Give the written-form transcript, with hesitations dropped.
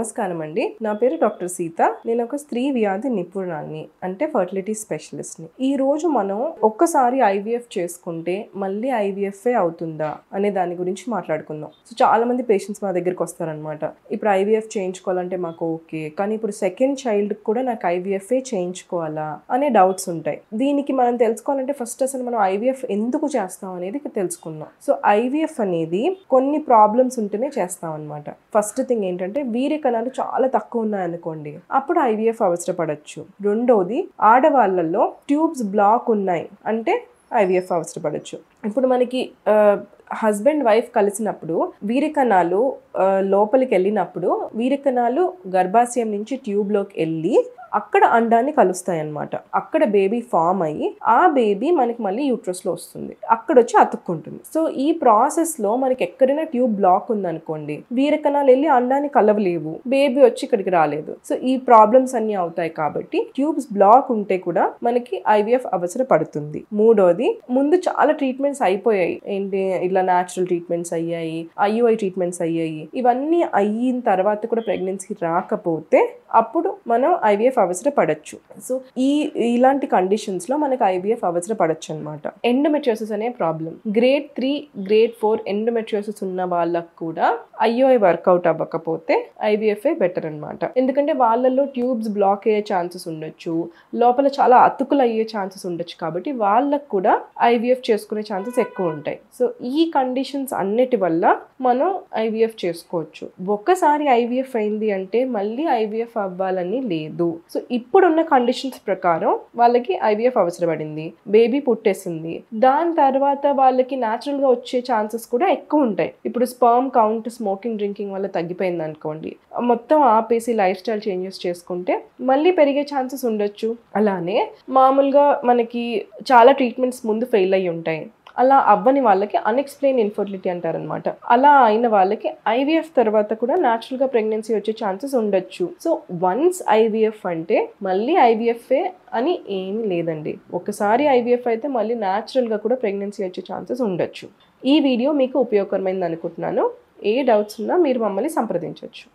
నమస్కారం అండి. నా పేరు డాక్టర్ సీత. నేను ఒక స్త్రీ వ్యాధి నిపుణురాలిని, అంటే ఫర్టిలిటీ స్పెషలిస్ట్ ని. ఈ రోజు మనం ఒక్కసారి ఐవీఎఫ్ చేసుకుంటే మళ్ళీ ఐవీఎఫ్ అవుతుందా అనే దాని గురించి మాట్లాడుకుందాం. సో చాలా మంది పేషెంట్స్ మా దగ్గరికి వస్తారనమాట. ఇప్పుడు ఐవీఎఫ్ చేయించుకోవాలంటే మాకు ఓకే, కానీ ఇప్పుడు సెకండ్ చైల్డ్ కూడా నాకు ఐవీఎఫ్ చేయించుకోవాలా అనే డౌట్స్ ఉంటాయి. దీనికి మనం తెలుసుకోవాలంటే ఫస్ట్ అసలు మనం ఐవీఎఫ్ ఎందుకు చేస్తాం అనేది తెలుసుకుందాం. సో ఐవీఎఫ్ అనేది కొన్ని ప్రాబ్లమ్స్ ఉంటేనే చేస్తాం అనమాట. ఫస్ట్ థింగ్ ఏంటంటే వీర్య కణాలు చాలా తక్కువ ఉన్నాయనుకోండి, అప్పుడు ఐవీఎఫ్ అవసరపడచ్చు. రెండోది, ఆడవాళ్ళల్లో ట్యూబ్స్ బ్లాక్ ఉన్నాయి అంటే ఐవీఎఫ్ అవసరపడచ్చు. ఇప్పుడు మనకి హస్బెండ్ వైఫ్ కలిసినప్పుడు వీర్య కణాలు లోపలికి వెళ్ళినప్పుడు వీర్య కణాలు గర్భాశయం నుంచి ట్యూబ్లోకి వెళ్ళి అక్కడ అండాన్ని కలుస్తాయి అన్నమాట. అక్కడ బేబీ ఫామ్ అయ్యి ఆ బేబీ మనకి మళ్ళీ యూట్రస్లో వస్తుంది, అక్కడ వచ్చి అతుక్కుంటుంది. సో ఈ ప్రాసెస్లో మనకి ఎక్కడైనా ట్యూబ్ బ్లాక్ ఉందనుకోండి, వీర్య కణాలు వెళ్ళి అండాన్ని కలవలేవు, బేబీ వచ్చి ఇక్కడికి రాలేదు. సో ఈ ప్రాబ్లమ్స్ అన్ని అవుతాయి. కాబట్టి ట్యూబ్స్ బ్లాక్ ఉంటే కూడా మనకి ఐవీఎఫ్ అవసరపడుతుంది. మూడోది, ముందు చాలా ట్రీట్మెంట్స్ అయిపోయాయి. ఏంటి, ఇలా న్యాచురల్ ట్రీట్మెంట్స్ అయ్యాయి, ఐయుఐ ట్రీట్మెంట్స్ అయ్యాయి. ఇవన్నీ అయిన తర్వాత కూడా ప్రెగ్నెన్సీ రాకపోతే అప్పుడు మనం ఐవీఎఫ్ అవసరపడచ్చు. సో ఇలాంటి కండిషన్స్ లో మనకు ఐవీఎఫ్ అవసరపడచ్చు అనమాట. ఎండోమెట్రియోసిస్ అనే ప్రాబ్లం, గ్రేడ్ 3 గ్రేడ్ 4 ఎండోమెట్రియోసిస్ ఉన్న వాళ్ళకు కూడా ఐయుఐ వర్కౌట్ అవ్వకపోతే ఐవీఎఫ్ బెటర్ అనమాట. ఎందుకంటే వాళ్ళల్లో ట్యూబ్స్ బ్లాక్ అయ్యే ఛాన్సెస్ ఉండొచ్చు, లోపల చాలా అతుకులు అయ్యే ఛాన్సెస్ ఉండొచ్చు. కాబట్టి వాళ్ళకు కూడా ఐవీఎఫ్ చేసుకునే ఛాన్సెస్ ఎక్కువ ఉంటాయి. సో ఈ కండిషన్స్ అన్నిటి వల్ల మనం ఐవీఎఫ్ చేసుకోవచ్చు. ఒక్కసారి ఐవీఎఫ్ అయింది అంటే మళ్ళీ ఐవీఎఫ్ అవ్వాలని లేదు. సో ఇప్పుడున్న కండిషన్స్ ప్రకారం వాళ్ళకి ఐవీఎఫ్ అవసరపడింది, బేబీ పుట్టేసింది, దాని తర్వాత వాళ్ళకి న్యాచురల్ గా వచ్చే ఛాన్సెస్ కూడా ఎక్కువ ఉంటాయి. ఇప్పుడు స్పర్మ్ కౌంట్ స్మోకింగ్ డ్రింకింగ్ వల్ల తగ్గిపోయింది అనుకోండి, మొత్తం ఆపేసి లైఫ్ స్టైల్ చేంజెస్ చేసుకుంటే మళ్ళీ పెరిగే ఛాన్సెస్ ఉండొచ్చు. అలానే మామూలుగా మనకి చాలా ట్రీట్మెంట్స్ ముందు ఫెయిల్ అయ్యి ఉంటాయి. అలా అవ్వని వాళ్ళకి అన్ఎక్స్ప్లెయిన్ ఇన్ఫర్టిలిటీ అంటారనమాట. అలా అయిన వాళ్ళకి ఐవీఎఫ్ తర్వాత కూడా న్యాచురల్గా ప్రెగ్నెన్సీ వచ్చే ఛాన్సెస్ ఉండొచ్చు. సో వన్స్ ఐవీఎఫ్ అంటే మళ్ళీ ఐవీఎఫ్ఏ అని ఏమీ లేదండి. ఒకసారి ఐవీఎఫ్ అయితే మళ్ళీ న్యాచురల్గా కూడా ప్రెగ్నెన్సీ వచ్చే ఛాన్సెస్ ఉండొచ్చు. ఈ వీడియో మీకు ఉపయోగకరమైంది అనుకుంటున్నాను. ఏ డౌట్స్ ఉన్నా మీరు మమ్మల్ని సంప్రదించవచ్చు.